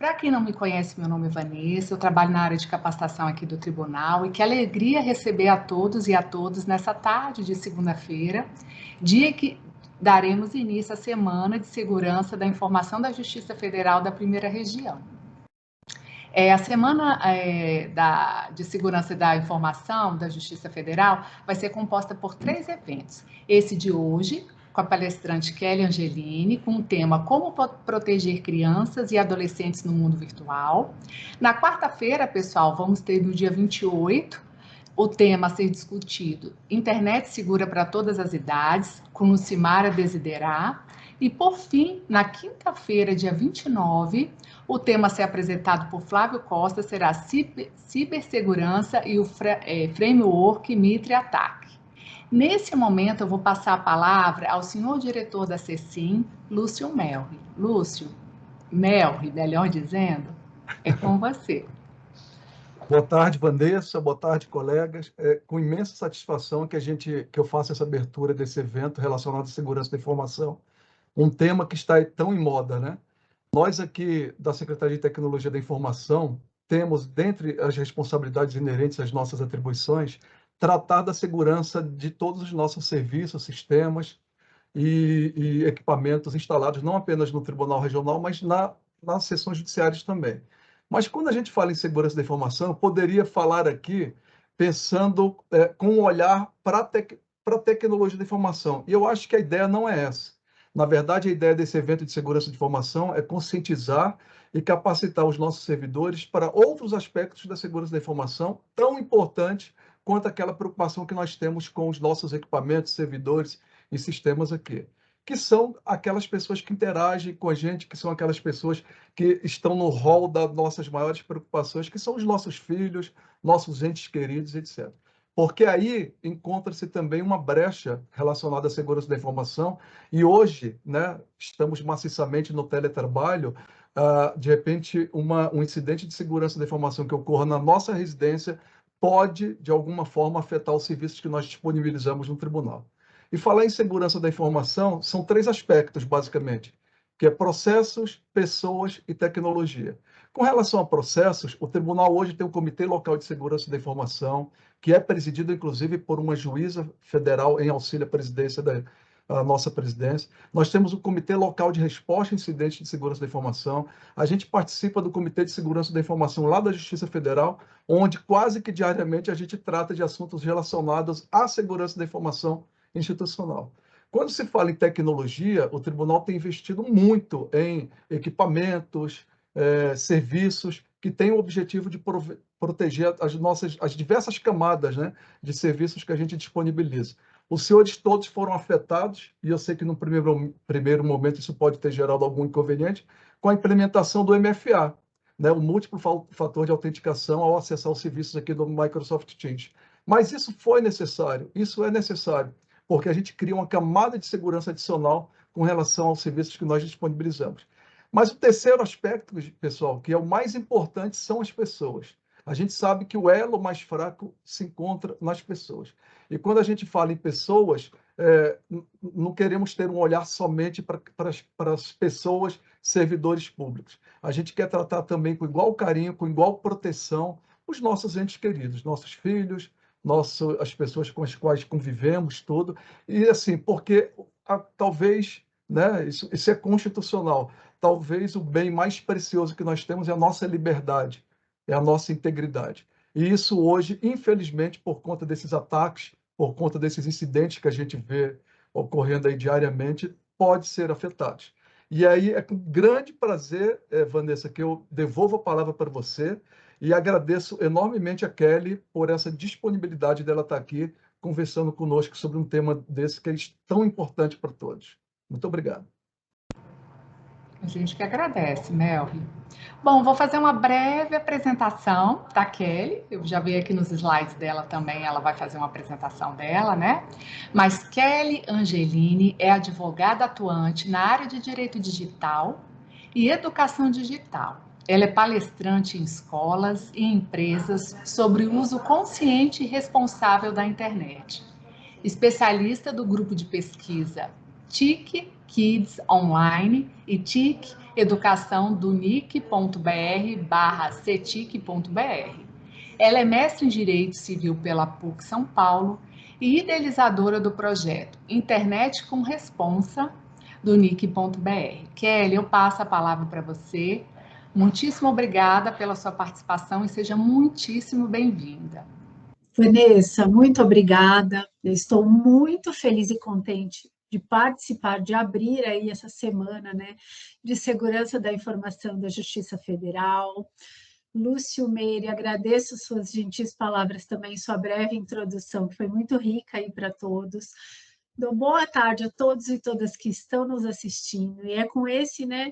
Para quem não me conhece, meu nome é Vanessa, eu trabalho na área de capacitação aqui do Tribunal e que alegria receber a todos e a todas nessa tarde de segunda-feira, dia que daremos início à Semana de Segurança da Informação da Justiça Federal da Primeira Região. A Semana de Segurança da Informação da Justiça Federal vai ser composta por 3 eventos. Esse de hoje, com a palestrante Kelly Angelini, com o tema Como proteger crianças e adolescentes no mundo virtual. Na quarta-feira, pessoal, vamos ter no dia 28, o tema a ser discutido, Internet segura para todas as idades, com Lucimara Desiderá. E, por fim, na quinta-feira, dia 29, o tema a ser apresentado por Flávio Costa será Cibersegurança e o Framework Mitre Ataque. Nesse momento, eu vou passar a palavra ao senhor diretor da CECIM, Lúcio Melri. Lúcio, Melri, melhor dizendo, é com você. Boa tarde, Vanessa. Boa tarde, colegas. É com imensa satisfação que eu faço essa abertura desse evento relacionado à segurança da informação, um tema que está tão em moda, né? Nós aqui da Secretaria de Tecnologia da Informação temos, dentre as responsabilidades inerentes às nossas atribuições, tratar da segurança de todos os nossos serviços, sistemas e equipamentos instalados não apenas no Tribunal Regional, mas nas sessões judiciárias também. Mas quando a gente fala em segurança da informação, eu poderia falar aqui pensando com um olhar para a tecnologia da informação. E eu acho que a ideia não é essa. Na verdade, a ideia desse evento de segurança de informação é conscientizar e capacitar os nossos servidores para outros aspectos da segurança da informação, tão importantes quanto aquela preocupação que nós temos com os nossos equipamentos, servidores e sistemas aqui, que são aquelas pessoas que interagem com a gente, que são aquelas pessoas que estão no rol das nossas maiores preocupações, que são os nossos filhos, nossos entes queridos, etc. Porque aí encontra-se também uma brecha relacionada à segurança da informação, e hoje, né, estamos maciçamente no teletrabalho, de repente, um incidente de segurança da informação que ocorra na nossa residência pode, de alguma forma, afetar os serviços que nós disponibilizamos no tribunal. E falar em segurança da informação são 3 aspectos, basicamente, que é processos, pessoas e tecnologia. Com relação a processos, o tribunal hoje tem um Comitê Local de Segurança da Informação, que é presidido, inclusive, por uma juíza federal em auxílio à presidência da nossa presidência. Nós temos o Comitê Local de Resposta a Incidentes de Segurança da Informação. A gente participa do Comitê de Segurança da Informação lá da Justiça Federal, onde quase que diariamente a gente trata de assuntos relacionados à segurança da informação institucional. Quando se fala em tecnologia, o tribunal tem investido muito em equipamentos, serviços que têm o objetivo de proteger as diversas camadas, né, de serviços que a gente disponibiliza. Os senhores todos foram afetados, e eu sei que no primeiro momento isso pode ter gerado algum inconveniente, com a implementação do MFA, né, o múltiplo fator de autenticação ao acessar os serviços aqui do Microsoft Teams. Mas isso foi necessário, isso é necessário, porque a gente cria uma camada de segurança adicional com relação aos serviços que nós disponibilizamos. Mas o terceiro aspecto, pessoal, que é o mais importante, são as pessoas. A gente sabe que o elo mais fraco se encontra nas pessoas. E quando a gente fala em pessoas, não queremos ter um olhar somente para as pessoas, servidores públicos. A gente quer tratar também com igual carinho, com igual proteção, os nossos entes queridos, nossos filhos, as pessoas com as quais convivemos, tudo. E assim, porque talvez, né, isso é constitucional, talvez o bem mais precioso que nós temos é a nossa liberdade, é a nossa integridade. E isso hoje, infelizmente, por conta desses ataques, por conta desses incidentes que a gente vê ocorrendo aí diariamente, pode ser afetado. E aí é com grande prazer, Vanessa, que eu devolvo a palavra para você e agradeço enormemente a Kelly por essa disponibilidade dela estar aqui conversando conosco sobre um tema desse que é tão importante para todos. Muito obrigado. A gente que agradece, Melri. Bom, vou fazer uma breve apresentação da Kelly. Eu já vi aqui nos slides dela também, ela vai fazer uma apresentação dela, né? Mas Kelly Angelini é advogada atuante na área de direito digital e educação digital. Ela é palestrante em escolas e empresas sobre o uso consciente e responsável da internet. Especialista do grupo de pesquisa TIC Kids Online e TIC Educação do nic.br/cetic.br. Ela é mestre em Direito Civil pela PUC São Paulo e idealizadora do projeto Internet com Responsa, do nic.br. Kelly, eu passo a palavra para você. Muitíssimo obrigada pela sua participação e seja muitíssimo bem-vinda. Vanessa, muito obrigada. Eu estou muito feliz e contente de participar, de abrir aí essa semana, né, de segurança da informação da Justiça Federal. Lúcio Meire, agradeço suas gentis palavras também, sua breve introdução, que foi muito rica aí para todos. Dou boa tarde a todos e todas que estão nos assistindo. E é com esse, né,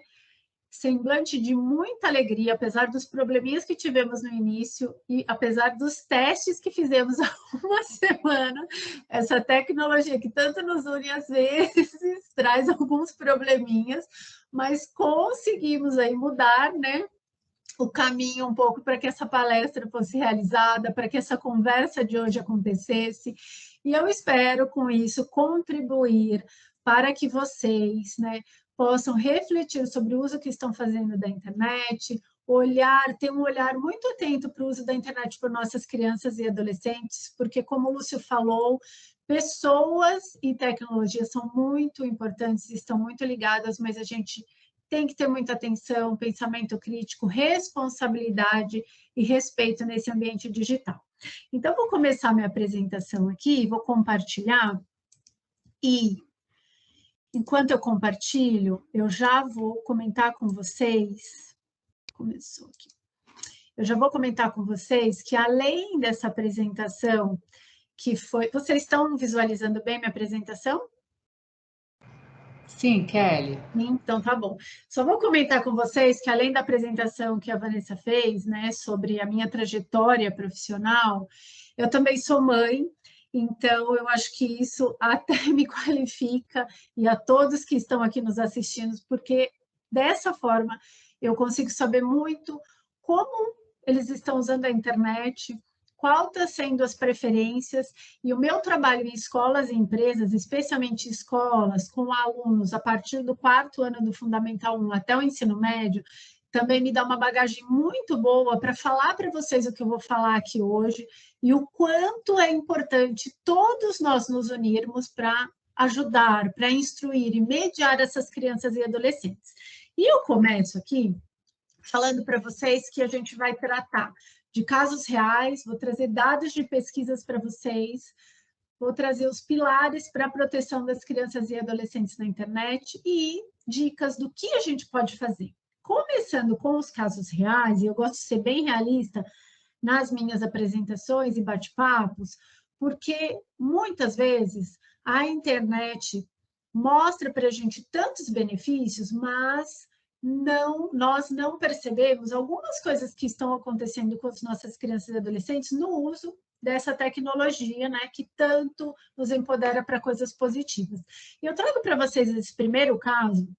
semblante de muita alegria, apesar dos probleminhas que tivemos no início e apesar dos testes que fizemos há uma semana, essa tecnologia que tanto nos une às vezes traz alguns probleminhas, mas conseguimos aí mudar, né, o caminho um pouco para que essa palestra fosse realizada, para que essa conversa de hoje acontecesse, e eu espero com isso contribuir para que vocês, né, possam refletir sobre o uso que estão fazendo da internet, ter um olhar muito atento para o uso da internet por nossas crianças e adolescentes, porque, como o Lúcio falou, pessoas e tecnologia são muito importantes, estão muito ligadas, mas a gente tem que ter muita atenção, pensamento crítico, responsabilidade e respeito nesse ambiente digital. Então, vou começar minha apresentação aqui, vou compartilhar e enquanto eu compartilho, eu já vou comentar com vocês. Começou aqui. Eu já vou comentar com vocês que, além dessa apresentação, que foi. Vocês estão visualizando bem minha apresentação? Sim, Kelly. Então, tá bom. Só vou comentar com vocês que, além da apresentação que a Vanessa fez, né, sobre a minha trajetória profissional, eu também sou mãe. Então, eu acho que isso até me qualifica e a todos que estão aqui nos assistindo, porque dessa forma eu consigo saber muito como eles estão usando a internet, qual está sendo as preferências, e o meu trabalho em escolas e empresas, especialmente escolas com alunos a partir do 4º ano do Fundamental 1 até o ensino médio, também me dá uma bagagem muito boa para falar para vocês o que eu vou falar aqui hoje e o quanto é importante todos nós nos unirmos para ajudar, para instruir e mediar essas crianças e adolescentes. E eu começo aqui falando para vocês que a gente vai tratar de casos reais, vou trazer dados de pesquisas para vocês, vou trazer os pilares para a proteção das crianças e adolescentes na internet e dicas do que a gente pode fazer. Começando com os casos reais, e eu gosto de ser bem realista nas minhas apresentações e bate-papos, porque muitas vezes a internet mostra para a gente tantos benefícios, mas nós não percebemos algumas coisas que estão acontecendo com as nossas crianças e adolescentes no uso dessa tecnologia, né, que tanto nos empodera para coisas positivas. E eu trago para vocês esse primeiro caso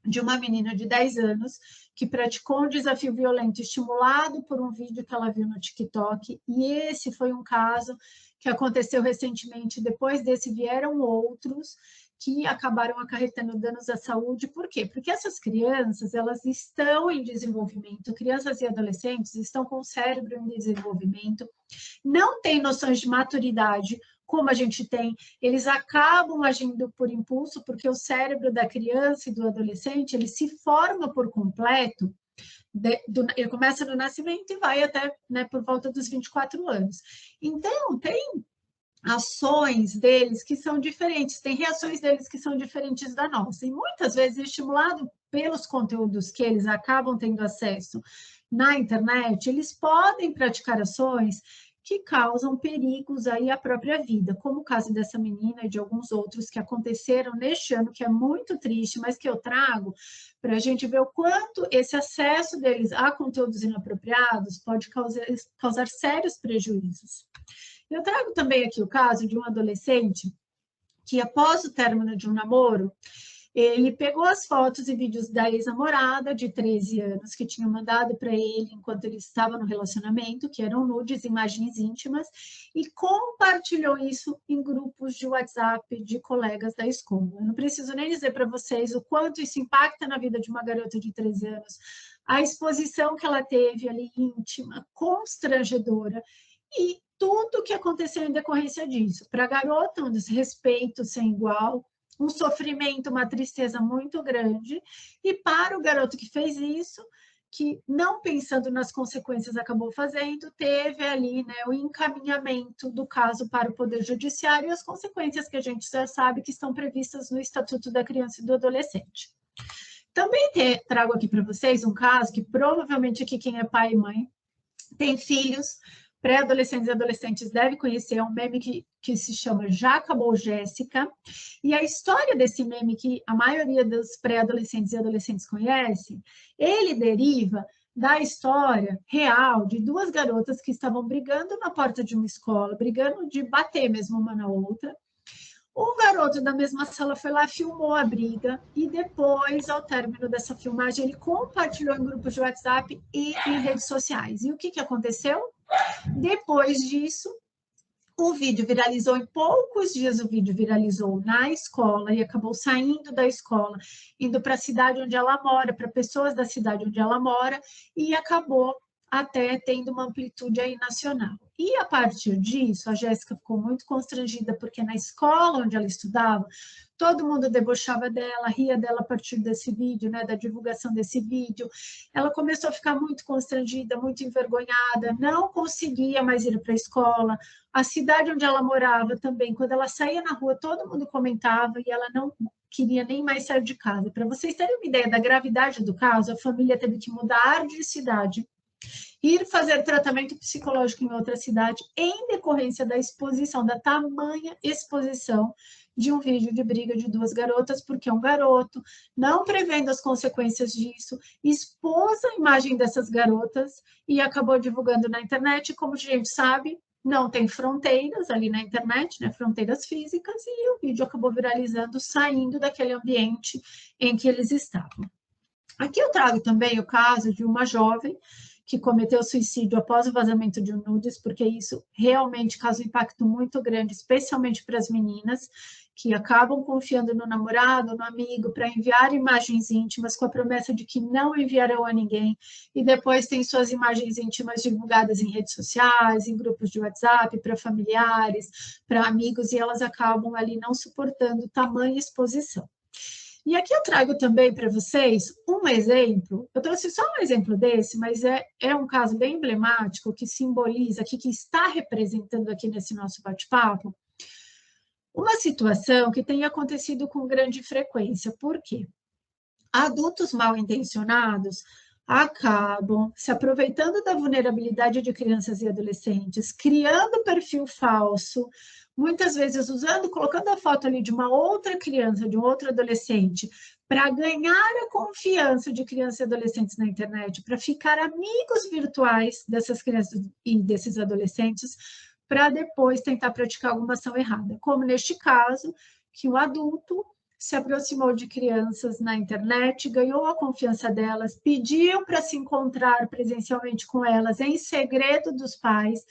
de uma menina de 10 anos que praticou um desafio violento estimulado por um vídeo que ela viu no TikTok, e esse foi um caso que aconteceu recentemente. Depois desse vieram outros que acabaram acarretando danos à saúde. Por quê? Porque essas crianças, elas estão em desenvolvimento, crianças e adolescentes estão com o cérebro em desenvolvimento, não têm noções de maturidade como a gente tem, eles acabam agindo por impulso, porque o cérebro da criança e do adolescente, ele se forma por completo, ele começa no nascimento e vai até, né, por volta dos 24 anos. Então, tem ações deles que são diferentes, tem reações deles que são diferentes da nossa, e muitas vezes estimulado pelos conteúdos que eles acabam tendo acesso na internet, eles podem praticar ações que causam perigos aí à própria vida, como o caso dessa menina e de alguns outros que aconteceram neste ano, que é muito triste, mas que eu trago para a gente ver o quanto esse acesso deles a conteúdos inapropriados pode causar sérios prejuízos. Eu trago também aqui o caso de um adolescente que, após o término de um namoro, Ele pegou as fotos e vídeos da ex-namorada de 13 anos, que tinha mandado para ele enquanto ele estava no relacionamento, que eram nudes, imagens íntimas, e compartilhou isso em grupos de WhatsApp de colegas da escola. Eu não preciso nem dizer para vocês o quanto isso impacta na vida de uma garota de 13 anos, a exposição que ela teve ali, íntima, constrangedora, e tudo o que aconteceu em decorrência disso. Para a garota, um desrespeito sem igual, um sofrimento, uma tristeza muito grande, e para o garoto que fez isso, que não pensando nas consequências acabou fazendo, teve ali, né, o encaminhamento do caso para o Poder Judiciário e as consequências que a gente já sabe que estão previstas no Estatuto da Criança e do Adolescente. Também trago aqui para vocês um caso que provavelmente aqui quem é pai e mãe tem filhos, pré-adolescentes e adolescentes deve conhecer, é um meme que se chama Já Acabou Jéssica, e a história desse meme que a maioria dos pré-adolescentes e adolescentes conhece, ele deriva da história real de duas garotas que estavam brigando na porta de uma escola, brigando de bater mesmo uma na outra. Um garoto da mesma sala foi lá, filmou a briga e depois, ao término dessa filmagem, ele compartilhou em grupos de WhatsApp e em redes sociais. E o que aconteceu? Depois disso, o vídeo viralizou, em poucos dias o vídeo viralizou na escola e acabou saindo da escola, indo para a cidade onde ela mora, para pessoas da cidade onde ela mora, e acabou até tendo uma amplitude aí nacional. E a partir disso, a Jéssica ficou muito constrangida, porque na escola onde ela estudava, todo mundo debochava dela, ria dela a partir desse vídeo, né, da divulgação desse vídeo. Ela começou a ficar muito constrangida, muito envergonhada, não conseguia mais ir para a escola. A cidade onde ela morava também, quando ela saía na rua, todo mundo comentava e ela não queria nem mais sair de casa. Para vocês terem uma ideia da gravidade do caso, a família teve que mudar de cidade, ir fazer tratamento psicológico em outra cidade, em decorrência da exposição, da tamanha exposição de um vídeo de briga de duas garotas, porque um garoto, não prevendo as consequências disso, expôs a imagem dessas garotas e acabou divulgando na internet. Como a gente sabe, não tem fronteiras ali na internet, né? Fronteiras físicas, e o vídeo acabou viralizando, saindo daquele ambiente em que eles estavam. Aqui eu trago também o caso de uma jovem que cometeu suicídio após o vazamento de nudes, porque isso realmente causa um impacto muito grande, especialmente para as meninas, que acabam confiando no namorado, no amigo, para enviar imagens íntimas com a promessa de que não enviarão a ninguém, e depois tem suas imagens íntimas divulgadas em redes sociais, em grupos de WhatsApp, para familiares, para amigos, e elas acabam ali não suportando tamanha exposição. E aqui eu trago também para vocês um exemplo, eu trouxe só um exemplo desse, mas é um caso bem emblemático que simboliza, que está representando aqui nesse nosso bate-papo, uma situação que tem acontecido com grande frequência. Por quê? Adultos mal intencionados acabam se aproveitando da vulnerabilidade de crianças e adolescentes, criando perfil falso, muitas vezes usando, colocando a foto ali de uma outra criança, de um outro adolescente, para ganhar a confiança de crianças e adolescentes na internet, para ficar amigos virtuais dessas crianças e desses adolescentes, para depois tentar praticar alguma ação errada. Como neste caso, que o adulto se aproximou de crianças na internet, ganhou a confiança delas, pediu para se encontrar presencialmente com elas em segredo dos pais,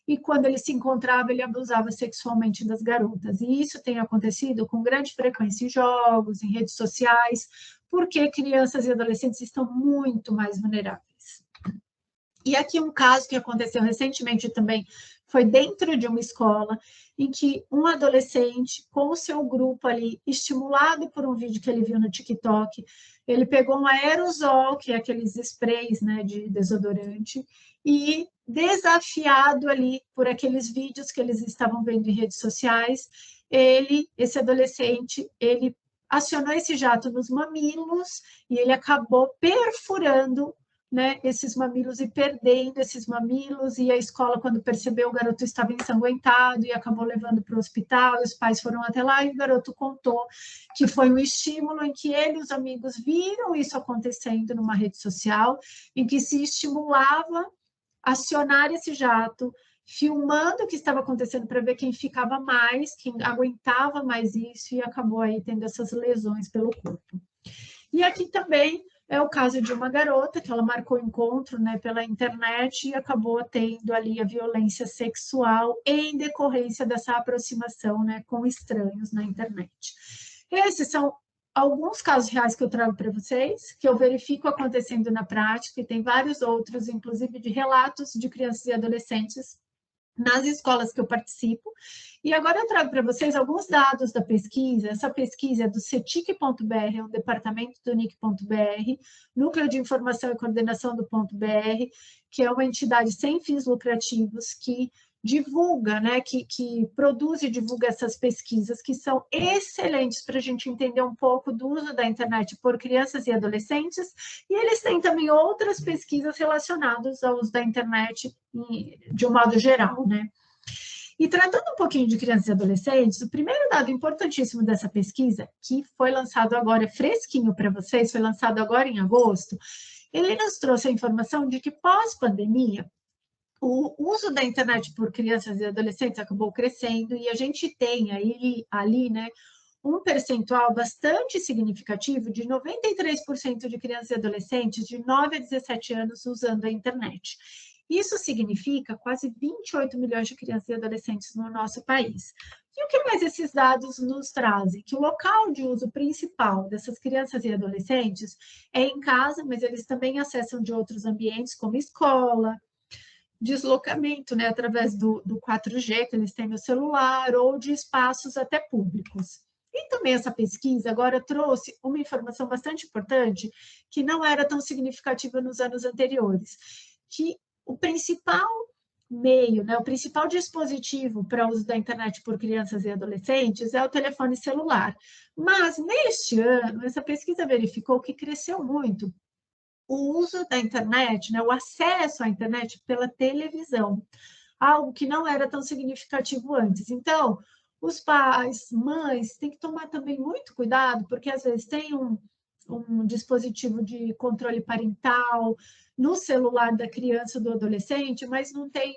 e quando ele se encontrava, ele abusava sexualmente das garotas. E isso tem acontecido com grande frequência em jogos, em redes sociais, porque crianças e adolescentes estão muito mais vulneráveis. E aqui um caso que aconteceu recentemente também, foi dentro de uma escola, em que um adolescente, com o seu grupo ali, estimulado por um vídeo que ele viu no TikTok, ele pegou um aerosol, que é aqueles sprays, né, de desodorante, e desafiado ali por aqueles vídeos que eles estavam vendo em redes sociais, esse adolescente, ele acionou esse jato nos mamilos e ele acabou perfurando, né, esses mamilos e perdendo esses mamilos, e a escola, quando percebeu, o garoto estava ensanguentado e acabou levando para o hospital, os pais foram até lá e o garoto contou que foi um estímulo em que ele e os amigos viram isso acontecendo numa rede social, em que se estimulava acionar esse jato, filmando o que estava acontecendo para ver quem ficava mais, quem aguentava mais isso e acabou aí tendo essas lesões pelo corpo. E aqui também é o caso de uma garota que ela marcou encontro, né, pela internet e acabou tendo ali a violência sexual em decorrência dessa aproximação, né, com estranhos na internet. Esses são alguns casos reais que eu trago para vocês, que eu verifico acontecendo na prática, e tem vários outros, inclusive de relatos de crianças e adolescentes nas escolas que eu participo. E agora eu trago para vocês alguns dados da pesquisa. Essa pesquisa é do CETIC.br, é um departamento do NIC.br, Núcleo de Informação e Coordenação do .br, que é uma entidade sem fins lucrativos que divulga, né, que produz e divulga essas pesquisas, que são excelentes para a gente entender um pouco do uso da internet por crianças e adolescentes, e eles têm também outras pesquisas relacionadas ao uso da internet de um modo geral, né? E tratando um pouquinho de crianças e adolescentes, o primeiro dado importantíssimo dessa pesquisa, que foi lançado agora, fresquinho para vocês, foi lançado agora em agosto, ele nos trouxe a informação de que pós-pandemia, o uso da internet por crianças e adolescentes acabou crescendo e a gente tem ali, né, um percentual bastante significativo de 93% de crianças e adolescentes de 9 a 17 anos usando a internet. Isso significa quase 28 milhões de crianças e adolescentes no nosso país. E o que mais esses dados nos trazem? Que o local de uso principal dessas crianças e adolescentes é em casa, mas eles também acessam de outros ambientes, como escola, deslocamento, né, através do 4G que eles têm no celular, ou de espaços até públicos. E também essa pesquisa agora trouxe uma informação bastante importante, que não era tão significativa nos anos anteriores, que o principal meio, né, o principal dispositivo para o uso da internet por crianças e adolescentes é o telefone celular. Mas, neste ano, essa pesquisa verificou que cresceu muito o uso da internet, né, o acesso à internet pela televisão, algo que não era tão significativo antes. Então, os pais, mães, têm que tomar também muito cuidado, porque às vezes tem um dispositivo de controle parental no celular da criança ou do adolescente, mas não tem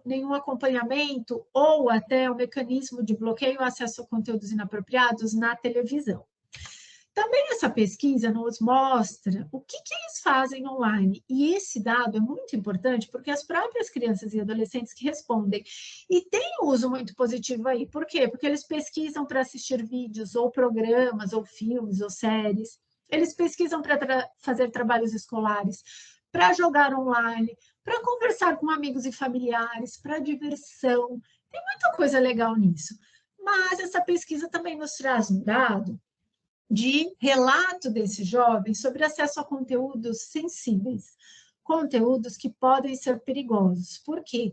nenhum acompanhamento ou até um mecanismo de bloqueio ao acesso a conteúdos inapropriados na televisão. Também essa pesquisa nos mostra o que eles fazem online. E esse dado é muito importante porque as próprias crianças e adolescentes que respondem e têm um uso muito positivo aí. Por quê? Porque eles pesquisam para assistir vídeos ou programas ou filmes ou séries. Eles pesquisam para fazer trabalhos escolares, para jogar online, para conversar com amigos e familiares, para diversão. Tem muita coisa legal nisso. Mas essa pesquisa também nos traz um dado de relato desses jovens sobre acesso a conteúdos sensíveis, conteúdos que podem ser perigosos. Por quê?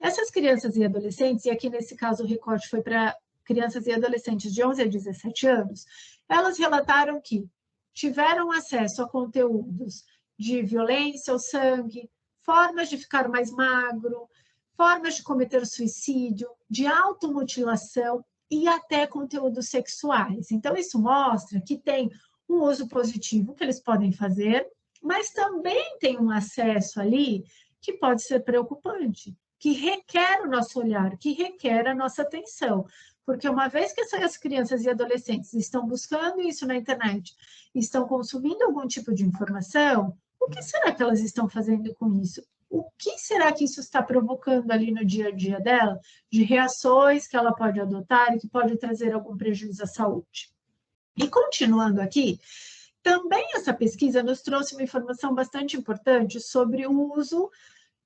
Essas crianças e adolescentes, e aqui nesse caso o recorte foi para crianças e adolescentes de 11 a 17 anos, elas relataram que tiveram acesso a conteúdos de violência ou sangue, formas de ficar mais magro, formas de cometer suicídio, de automutilação, e até conteúdos sexuais. Então, isso mostra que tem um uso positivo que eles podem fazer, mas também tem um acesso ali que pode ser preocupante, que requer o nosso olhar, que requer a nossa atenção. Porque uma vez que essas crianças e adolescentes estão buscando isso na internet, estão consumindo algum tipo de informação, o que será que elas estão fazendo com isso? O que será que isso está provocando ali no dia a dia dela, de reações que ela pode adotar e que pode trazer algum prejuízo à saúde? E continuando aqui, também essa pesquisa nos trouxe uma informação bastante importante sobre o uso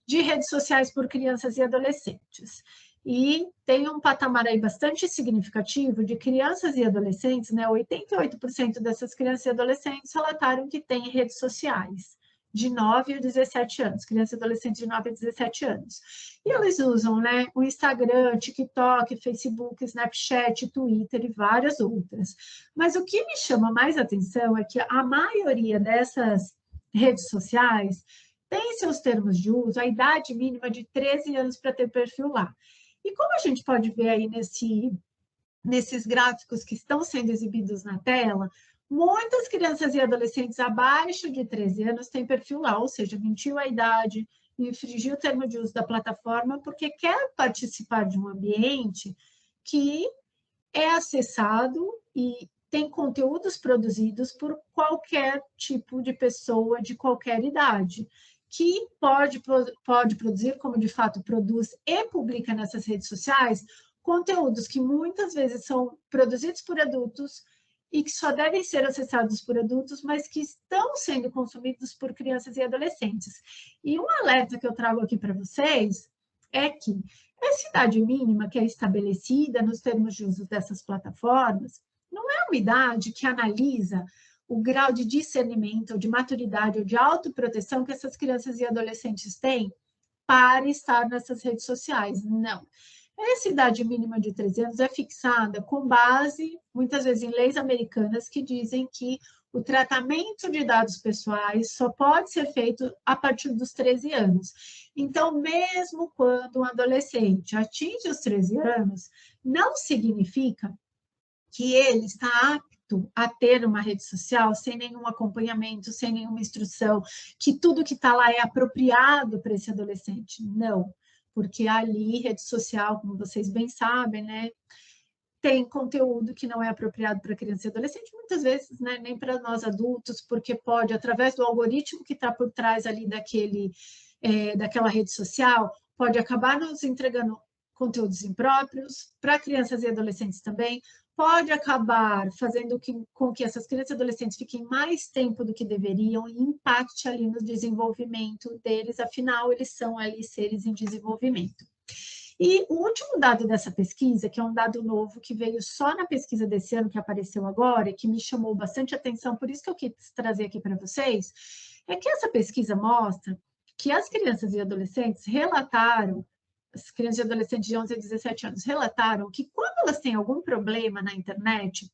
de redes sociais por crianças e adolescentes. E tem um patamar aí bastante significativo de crianças e adolescentes, né? 88% dessas crianças e adolescentes relataram que têm redes sociais de 9 a 17 anos, crianças e adolescentes de 9 a 17 anos. E eles usam, né, o Instagram, TikTok, Facebook, Snapchat, Twitter e várias outras. Mas o que me chama mais atenção é que a maioria dessas redes sociais tem seus termos de uso, a idade mínima de 13 anos para ter perfil lá. E como a gente pode ver aí nesses gráficos que estão sendo exibidos na tela, muitas crianças e adolescentes abaixo de 13 anos têm perfil lá, ou seja, mentiu a idade, infringir o termo de uso da plataforma porque quer participar de um ambiente que é acessado e tem conteúdos produzidos por qualquer tipo de pessoa de qualquer idade, que pode produzir, como de fato produz e publica nessas redes sociais, conteúdos que muitas vezes são produzidos por adultos e que só devem ser acessados por adultos, mas que estão sendo consumidos por crianças e adolescentes. E um alerta que eu trago aqui para vocês é que essa idade mínima que é estabelecida nos termos de uso dessas plataformas não é uma idade que analisa o grau de discernimento, ou de maturidade, ou de autoproteção que essas crianças e adolescentes têm para estar nessas redes sociais. Não. Essa idade mínima de 13 anos é fixada com base, muitas vezes, em leis americanas que dizem que o tratamento de dados pessoais só pode ser feito a partir dos 13 anos. Então, mesmo quando um adolescente atinge os 13 anos, não significa que ele está apto a ter uma rede social sem nenhum acompanhamento, sem nenhuma instrução, que tudo que está lá é apropriado para esse adolescente. Não, porque ali, rede social, como vocês bem sabem, né, tem conteúdo que não é apropriado para criança e adolescente, muitas vezes, né, nem para nós adultos, porque pode, através do algoritmo que está por trás ali daquela rede social, pode acabar nos entregando conteúdos impróprios, para crianças e adolescentes também, pode acabar fazendo com que essas crianças e adolescentes fiquem mais tempo do que deveriam e impacte ali no desenvolvimento deles, afinal, eles são ali seres em desenvolvimento. E o último dado dessa pesquisa, que é um dado novo, que veio só na pesquisa desse ano, que apareceu agora, e que me chamou bastante atenção, por isso que eu quis trazer aqui para vocês, é que essa pesquisa mostra que as crianças e adolescentes relataram, as crianças e adolescentes de 11 a 17 anos relataram que quando elas têm algum problema na internet,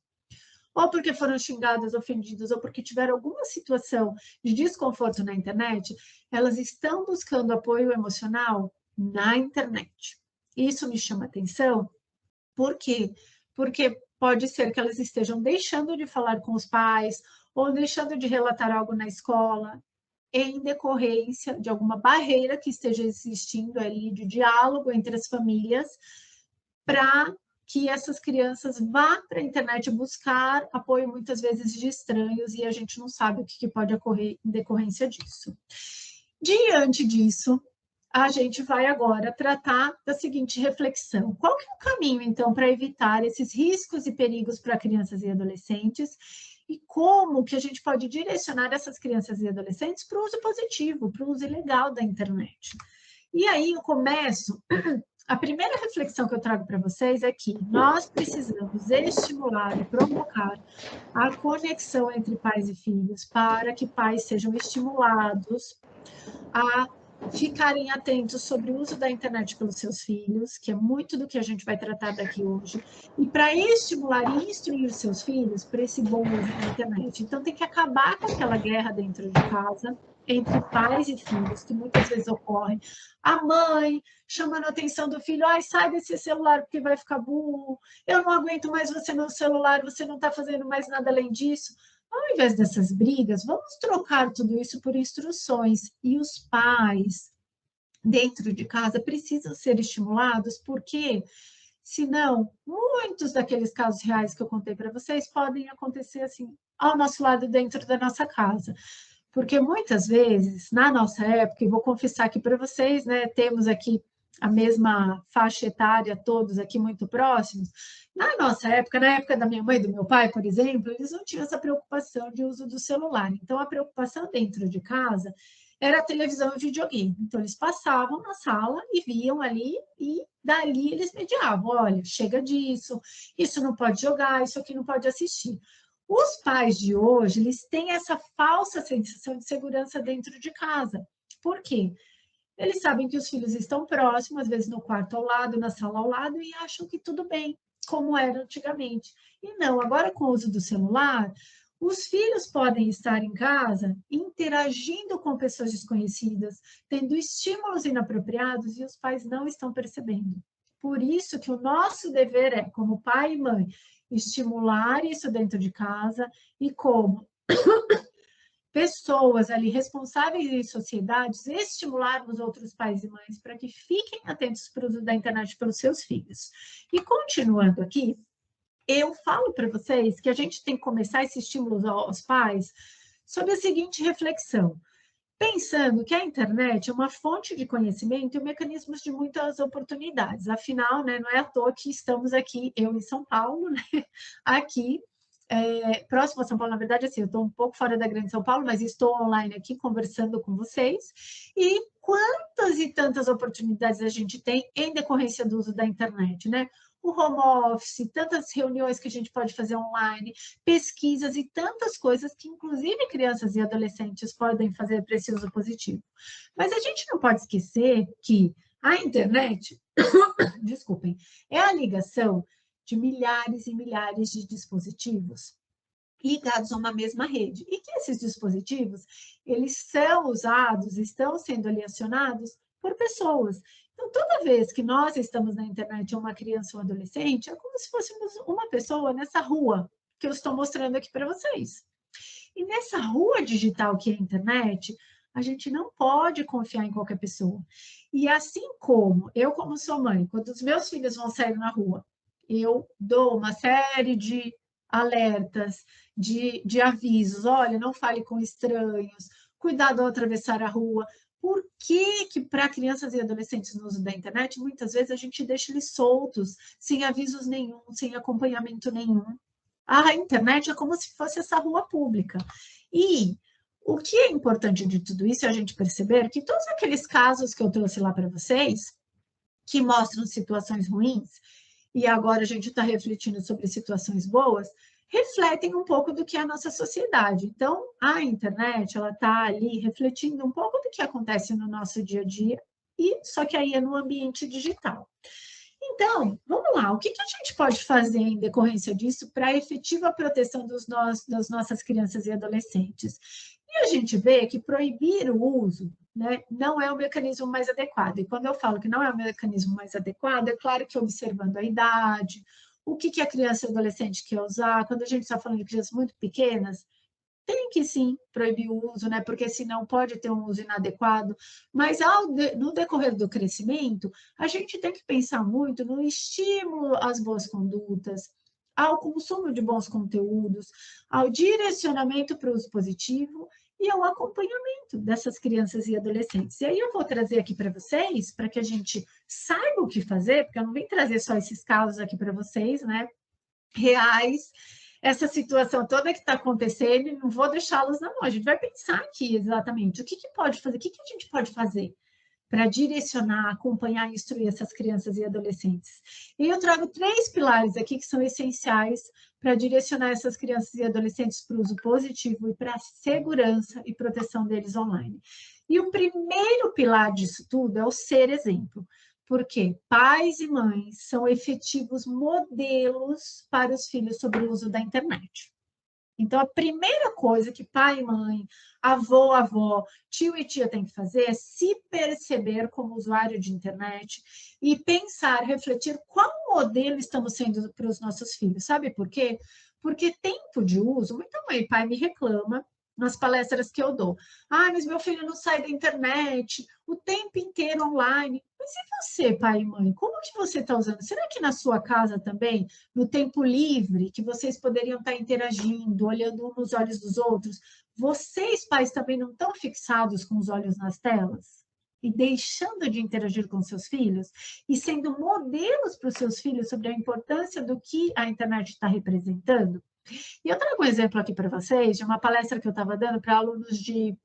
ou porque foram xingadas, ofendidas, ou porque tiveram alguma situação de desconforto na internet, elas estão buscando apoio emocional na internet. Isso me chama atenção, por quê? Porque pode ser que elas estejam deixando de falar com os pais, ou deixando de relatar algo na escola, em decorrência de alguma barreira que esteja existindo ali de diálogo entre as famílias, para que essas crianças vá para a internet buscar apoio, muitas vezes de estranhos, e a gente não sabe o que pode ocorrer em decorrência disso. Diante disso, a gente vai agora tratar da seguinte reflexão. Qual que é o caminho, então, para evitar esses riscos e perigos para crianças e adolescentes? E como que a gente pode direcionar essas crianças e adolescentes para o uso positivo, para o uso legal da internet? E aí eu começo... A primeira reflexão que eu trago para vocês é que nós precisamos estimular e provocar a conexão entre pais e filhos para que pais sejam estimulados a ficarem atentos sobre o uso da internet pelos seus filhos, que é muito do que a gente vai tratar daqui hoje, e para estimular e instruir os seus filhos para esse bom uso da internet. Então, tem que acabar com aquela guerra dentro de casa, entre pais e filhos, que muitas vezes ocorrem. A mãe chamando a atenção do filho, ai, sai desse celular porque vai ficar burro, eu não aguento mais você no celular, você não está fazendo mais nada além disso. Ao invés dessas brigas, vamos trocar tudo isso por instruções. E os pais, dentro de casa, precisam ser estimulados, porque, senão, muitos daqueles casos reais que eu contei para vocês podem acontecer assim, ao nosso lado, dentro da nossa casa. Porque muitas vezes, na nossa época, e vou confessar aqui para vocês, né, temos aqui a mesma faixa etária, todos aqui muito próximos. Na nossa época, na época da minha mãe e do meu pai, por exemplo, eles não tinham essa preocupação de uso do celular. Então, a preocupação dentro de casa era a televisão e videogame. Então, eles passavam na sala e viam ali, e dali eles mediavam, olha, chega disso, isso não pode jogar, isso aqui não pode assistir. Os pais de hoje, eles têm essa falsa sensação de segurança dentro de casa. Por quê? Eles sabem que os filhos estão próximos, às vezes no quarto ao lado, na sala ao lado, e acham que tudo bem, como era antigamente. E não, agora com o uso do celular, os filhos podem estar em casa interagindo com pessoas desconhecidas, tendo estímulos inapropriados e os pais não estão percebendo. Por isso que o nosso dever é, como pai e mãe, estimular isso dentro de casa e como pessoas ali responsáveis em sociedades, estimularmos outros pais e mães para que fiquem atentos para o uso da internet pelos seus filhos. E continuando aqui, eu falo para vocês que a gente tem que começar esse estímulo aos pais sob a seguinte reflexão: pensando que a internet é uma fonte de conhecimento e mecanismos de muitas oportunidades. Afinal, né, não é à toa que estamos aqui, eu em São Paulo, né, aqui, próximo a São Paulo, na verdade, assim, eu estou um pouco fora da grande São Paulo, mas estou online aqui conversando com vocês. E quantas e tantas oportunidades a gente tem em decorrência do uso da internet, né? O home office, tantas reuniões que a gente pode fazer online, pesquisas e tantas coisas que, inclusive, crianças e adolescentes podem fazer para esse uso positivo. Mas a gente não pode esquecer que a internet, desculpem, é a ligação de milhares e milhares de dispositivos ligados a uma mesma rede. E que esses dispositivos, eles são usados, estão sendo ali acionados por pessoas. Então, toda vez que nós estamos na internet, uma criança ou um adolescente, é como se fôssemos uma pessoa nessa rua que eu estou mostrando aqui para vocês. E nessa rua digital que é a internet, a gente não pode confiar em qualquer pessoa. E assim como eu, como sou mãe, quando os meus filhos vão sair na rua, eu dou uma série de alertas, de avisos, olha, não fale com estranhos, cuidado ao atravessar a rua. Por que que para crianças e adolescentes no uso da internet, muitas vezes a gente deixa eles soltos, sem avisos nenhum, sem acompanhamento nenhum? A internet é como se fosse essa rua pública. E o que é importante de tudo isso é a gente perceber que todos aqueles casos que eu trouxe lá para vocês, que mostram situações ruins, e agora a gente está refletindo sobre situações boas, refletem um pouco do que é a nossa sociedade. Então, a internet, ela está ali refletindo um pouco do que acontece no nosso dia a dia, e só que aí é no ambiente digital. Então, vamos lá, o que a gente pode fazer em decorrência disso para a efetiva proteção das nossas crianças e adolescentes? E a gente vê que proibir o uso, né, não é o mecanismo mais adequado. E quando eu falo que não é o mecanismo mais adequado, é claro que observando a idade, o que a criança e o adolescente quer usar. Quando a gente está falando de crianças muito pequenas, tem que sim proibir o uso, né? Porque senão pode ter um uso inadequado. Mas no decorrer do crescimento, a gente tem que pensar muito no estímulo às boas condutas, ao consumo de bons conteúdos, ao direcionamento para o uso positivo e ao acompanhamento dessas crianças e adolescentes. E aí eu vou trazer aqui para vocês, para que a gente saiba o que fazer, porque eu não vim trazer só esses casos aqui para vocês, né? Reais, essa situação toda que está acontecendo, e não vou deixá-los na mão. A gente vai pensar aqui exatamente o que pode fazer, o que a gente pode fazer para direcionar, acompanhar e instruir essas crianças e adolescentes. E eu trago 3 pilares aqui que são essenciais para direcionar essas crianças e adolescentes para o uso positivo e para a segurança e proteção deles online. E o primeiro pilar disso tudo é o ser exemplo. Porque pais e mães são efetivos modelos para os filhos sobre o uso da internet. Então, a primeira coisa que pai e mãe, avó, tio e tia têm que fazer é se perceber como usuário de internet e pensar, refletir qual modelo estamos sendo para os nossos filhos. Sabe por quê? Porque tempo de uso, muita mãe e pai me reclama nas palestras que eu dou. Ah, mas meu filho não sai da internet, o tempo inteiro online. Mas e você, pai e mãe? Como que você está usando? Será que na sua casa também, no tempo livre, que vocês poderiam estar interagindo, olhando um nos olhos dos outros, vocês, pais, também não estão fixados com os olhos nas telas? E deixando de interagir com seus filhos? E sendo modelos para os seus filhos sobre a importância do que a internet está representando? E eu trago um exemplo aqui para vocês de uma palestra que eu estava dando para alunos de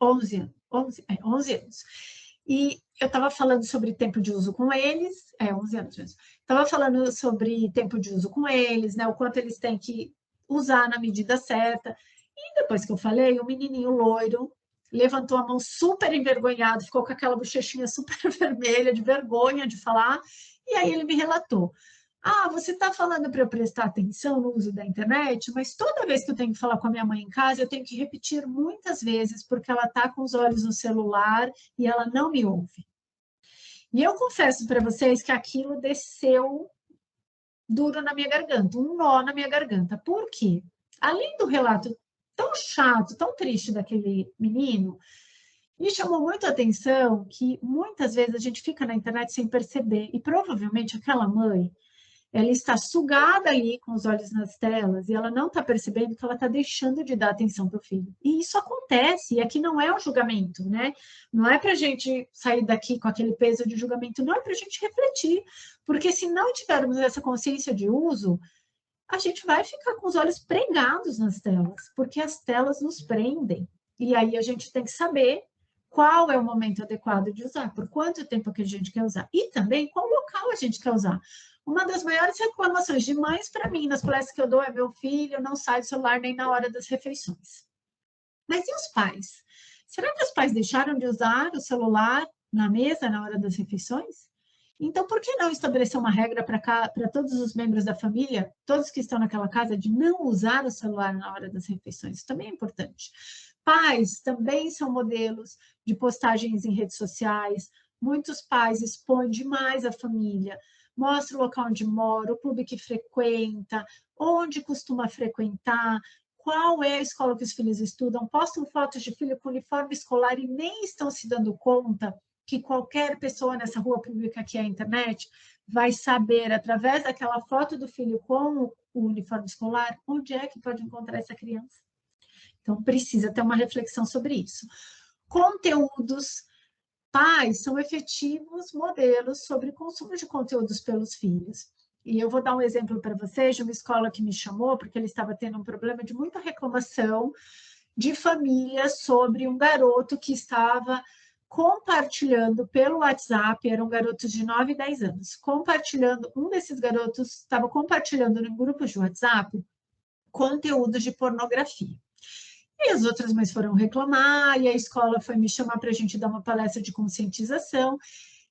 11 anos. E eu estava falando sobre tempo de uso com eles, 11 anos mesmo. Estava falando sobre tempo de uso com eles, né, o quanto eles têm que usar na medida certa. E depois que eu falei, o menininho loiro levantou a mão super envergonhado, ficou com aquela bochechinha super vermelha, de vergonha de falar, e aí ele me relatou. Ah, você está falando para eu prestar atenção no uso da internet, mas toda vez que eu tenho que falar com a minha mãe em casa, eu tenho que repetir muitas vezes, porque ela está com os olhos no celular e ela não me ouve. E eu confesso para vocês que aquilo desceu duro na minha garganta, um nó na minha garganta. Por quê? Além do relato tão chato, tão triste daquele menino, me chamou muito a atenção que muitas vezes a gente fica na internet sem perceber, e provavelmente aquela mãe, ela está sugada ali com os olhos nas telas e ela não está percebendo que ela está deixando de dar atenção para o filho. E isso acontece, e aqui não é um julgamento, né? Não é para a gente sair daqui com aquele peso de julgamento, não, é para a gente refletir, porque se não tivermos essa consciência de uso, a gente vai ficar com os olhos pregados nas telas, porque as telas nos prendem. E aí a gente tem que saber qual é o momento adequado de usar, por quanto tempo que a gente quer usar, e também qual local a gente quer usar. Uma das maiores reclamações de mães para mim nas palestras que eu dou é meu filho não sai do celular nem na hora das refeições. Mas e os pais? Será que os pais deixaram de usar o celular na mesa na hora das refeições? Então, por que não estabelecer uma regra para todos os membros da família, todos que estão naquela casa, de não usar o celular na hora das refeições? Isso também é importante. Pais também são modelos de postagens em redes sociais. Muitos pais expõem demais a família, mostra o local onde mora, o clube que frequenta, onde costuma frequentar, qual é a escola que os filhos estudam, postam fotos de filho com uniforme escolar e nem estão se dando conta que qualquer pessoa nessa rua pública que é a internet vai saber, através daquela foto do filho com o uniforme escolar, onde é que pode encontrar essa criança. Então, precisa ter uma reflexão sobre isso. Conteúdos. Pais são efetivos modelos sobre consumo de conteúdos pelos filhos. E eu vou dar um exemplo para vocês de uma escola que me chamou, porque ele estava tendo um problema de muita reclamação de família sobre um garoto que estava compartilhando pelo WhatsApp, eram garotos de 9 e 10 anos, compartilhando, um desses garotos estava compartilhando em grupos de WhatsApp conteúdo de pornografia. E as outras mães foram reclamar, e a escola foi me chamar para a gente dar uma palestra de conscientização.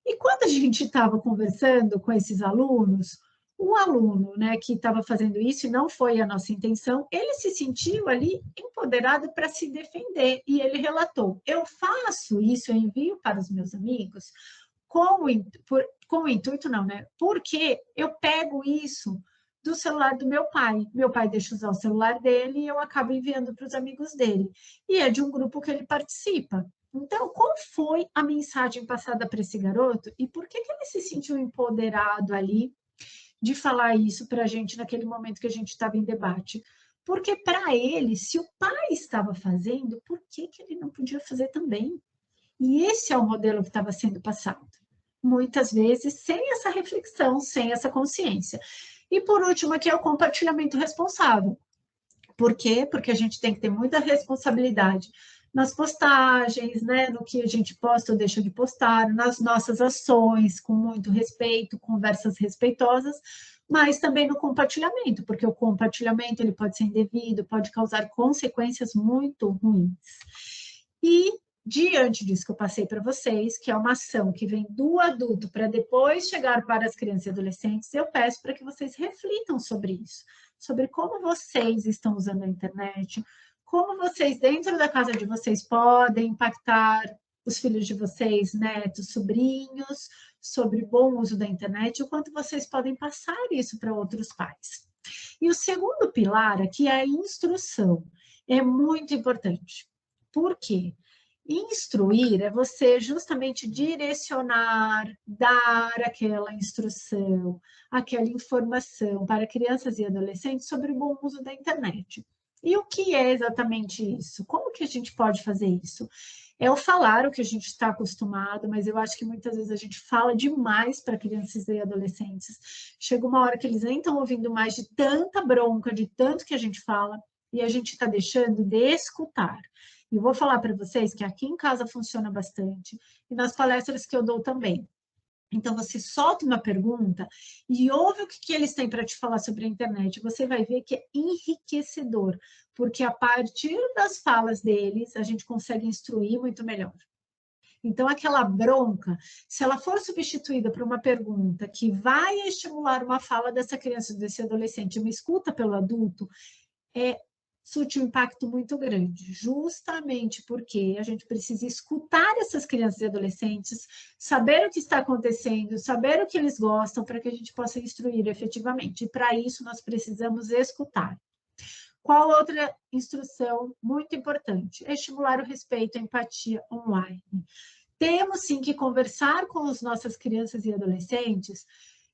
E quando a gente estava conversando com esses alunos, o aluno, né, que estava fazendo isso, e não foi a nossa intenção, ele se sentiu ali empoderado para se defender. E ele relatou: eu faço isso, eu envio para os meus amigos com o intuito, não, né? Porque eu pego isso do celular do meu pai. Meu pai deixa usar o celular dele e eu acabo enviando para os amigos dele. E é de um grupo que ele participa. Então, qual foi a mensagem passada para esse garoto e por que ele se sentiu empoderado ali de falar isso para a gente naquele momento que a gente estava em debate? Porque para ele, se o pai estava fazendo, por que ele não podia fazer também? E esse é o modelo que estava sendo passado. Muitas vezes sem essa reflexão, sem essa consciência. E por último aqui é o compartilhamento responsável. Por quê? Porque a gente tem que ter muita responsabilidade nas postagens, né, no que a gente posta ou deixa de postar, nas nossas ações, com muito respeito, conversas respeitosas, mas também no compartilhamento, porque o compartilhamento ele pode ser indevido, pode causar consequências muito ruins. E diante disso que eu passei para vocês, que é uma ação que vem do adulto para depois chegar para as crianças e adolescentes, eu peço para que vocês reflitam sobre isso, sobre como vocês estão usando a internet, como vocês, dentro da casa de vocês, podem impactar os filhos de vocês, netos, sobrinhos, sobre o bom uso da internet, e o quanto vocês podem passar isso para outros pais. E o segundo pilar aqui é a instrução. É muito importante. Por quê? Instruir é você justamente direcionar, dar aquela instrução, aquela informação para crianças e adolescentes sobre o bom uso da internet. E o que é exatamente isso? Como que a gente pode fazer isso? É o falar o que a gente está acostumado, mas eu acho que muitas vezes a gente fala demais para crianças e adolescentes. Chega uma hora que eles nem estão ouvindo mais de tanta bronca, de tanto que a gente fala, e a gente está deixando de escutar. E eu vou falar para vocês que aqui em casa funciona bastante, e nas palestras que eu dou também. Então, você solta uma pergunta e ouve o que eles têm para te falar sobre a internet. Você vai ver que é enriquecedor, porque a partir das falas deles, a gente consegue instruir muito melhor. Então, aquela bronca, se ela for substituída por uma pergunta que vai estimular uma fala dessa criança, desse adolescente, uma escuta pelo adulto, surte um impacto muito grande, justamente porque a gente precisa escutar essas crianças e adolescentes, saber o que está acontecendo, saber o que eles gostam, para que a gente possa instruir efetivamente. E para isso nós precisamos escutar. Qual outra instrução muito importante? É estimular o respeito e a empatia online. Temos, sim, que conversar com as nossas crianças e adolescentes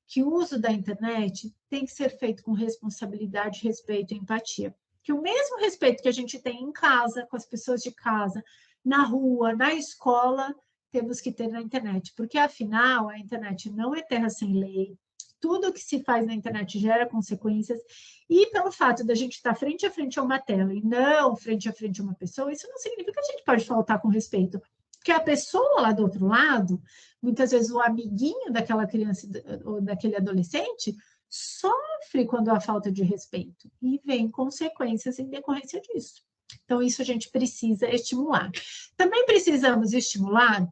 que o uso da internet tem que ser feito com responsabilidade, respeito e empatia. Que o mesmo respeito que a gente tem em casa, com as pessoas de casa, na rua, na escola, temos que ter na internet. Porque, afinal, a internet não é terra sem lei. Tudo que se faz na internet gera consequências. E pelo fato da gente estar frente a frente a uma tela e não frente a frente a uma pessoa, isso não significa que a gente pode faltar com respeito. Porque a pessoa lá do outro lado, muitas vezes o amiguinho daquela criança ou daquele adolescente, sofre quando há falta de respeito. E vem consequências em decorrência disso. Então, isso a gente precisa estimular. Também precisamos estimular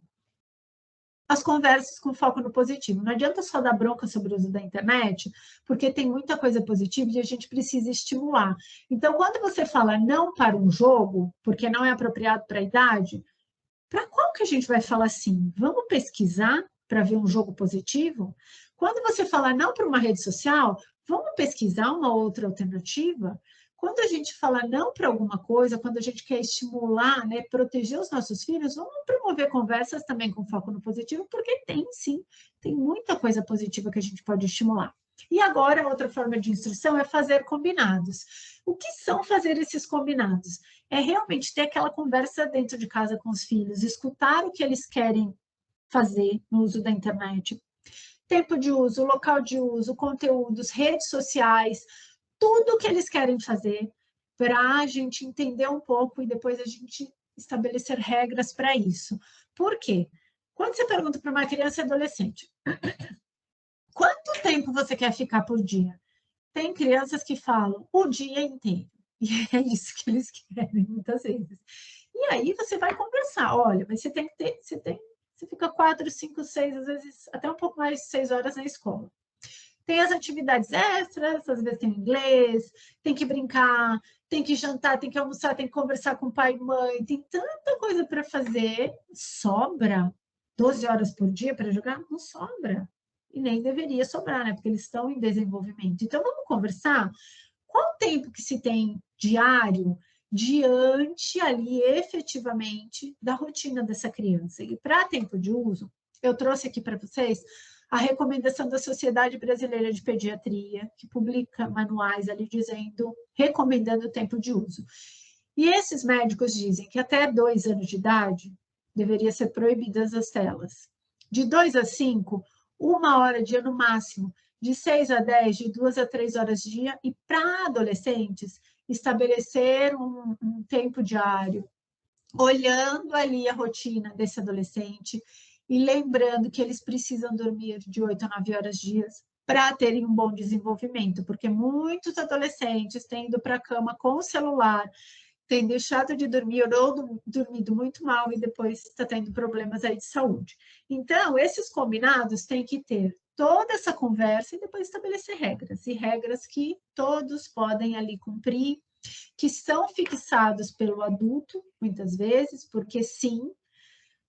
as conversas com foco no positivo. Não adianta só dar bronca sobre o uso da internet, porque tem muita coisa positiva e a gente precisa estimular. Então, quando você fala não para um jogo, porque não é apropriado para a idade, para qual que a gente vai falar assim? Vamos pesquisar para ver um jogo positivo? Quando você fala não para uma rede social, vamos pesquisar uma outra alternativa? Quando a gente fala não para alguma coisa, quando a gente quer estimular, né, proteger os nossos filhos, vamos promover conversas também com foco no positivo, porque tem sim, tem muita coisa positiva que a gente pode estimular. E agora, outra forma de instrução é fazer combinados. O que são fazer esses combinados? É realmente ter aquela conversa dentro de casa com os filhos, escutar o que eles querem fazer no uso da internet. Tempo de uso, local de uso, conteúdos, redes sociais, tudo o que eles querem fazer para a gente entender um pouco e depois a gente estabelecer regras para isso. Por quê? Quando você pergunta para uma criança e adolescente, quanto tempo você quer ficar por dia? Tem crianças que falam o dia inteiro. E é isso que eles querem, muitas vezes. E aí você vai conversar. Olha, mas você tem que ter, você fica 4, 5, 6, às vezes até um pouco mais de 6 horas na escola. Tem as atividades extras, às vezes tem inglês, tem que brincar, tem que jantar, tem que almoçar, tem que conversar com o pai e mãe, tem tanta coisa para fazer. Sobra 12 horas por dia para jogar? Não sobra. E nem deveria sobrar, né? Porque eles estão em desenvolvimento. Então, vamos conversar? Qual o tempo que se tem diário diante ali, efetivamente, da rotina dessa criança? E para tempo de uso, eu trouxe aqui para vocês a recomendação da Sociedade Brasileira de Pediatria, que publica manuais ali dizendo, recomendando o tempo de uso. E esses médicos dizem que até 2 anos de idade deveria ser proibidas as telas. De 2 a 5, 1 hora dia no máximo. De 6 a 10, de 2 a 3 horas dia. E para adolescentes, estabelecer um tempo diário, olhando ali a rotina desse adolescente, e lembrando que eles precisam dormir de 8 a 9 horas dias para terem um bom desenvolvimento, porque muitos adolescentes têm ido para a cama com o celular, têm deixado de dormir ou dormido muito mal e depois está tendo problemas aí de saúde. Então, esses combinados têm que ter toda essa conversa e depois estabelecer regras, e regras que todos podem ali cumprir, que são fixados pelo adulto, muitas vezes, porque sim,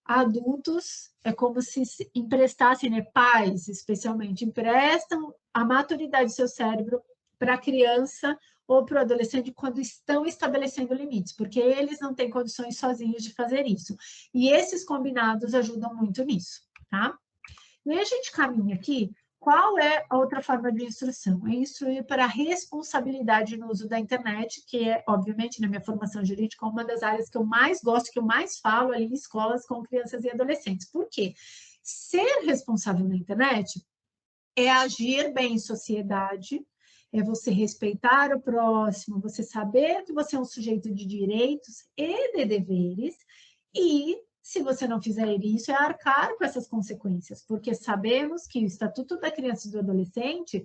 adultos é como se emprestassem, né, pais especialmente, emprestam a maturidade do seu cérebro para a criança ou para o adolescente quando estão estabelecendo limites, porque eles não têm condições sozinhos de fazer isso. E esses combinados ajudam muito nisso, tá? E a gente caminha aqui. Qual é a outra forma de instrução? É instruir para a responsabilidade no uso da internet, que é, obviamente, na minha formação jurídica, uma das áreas que eu mais gosto, que eu mais falo ali em escolas com crianças e adolescentes. Por quê? Ser responsável na internet é agir bem em sociedade, é você respeitar o próximo, você saber que você é um sujeito de direitos e de deveres, e se você não fizer isso, é arcar com essas consequências, porque sabemos que o Estatuto da Criança e do Adolescente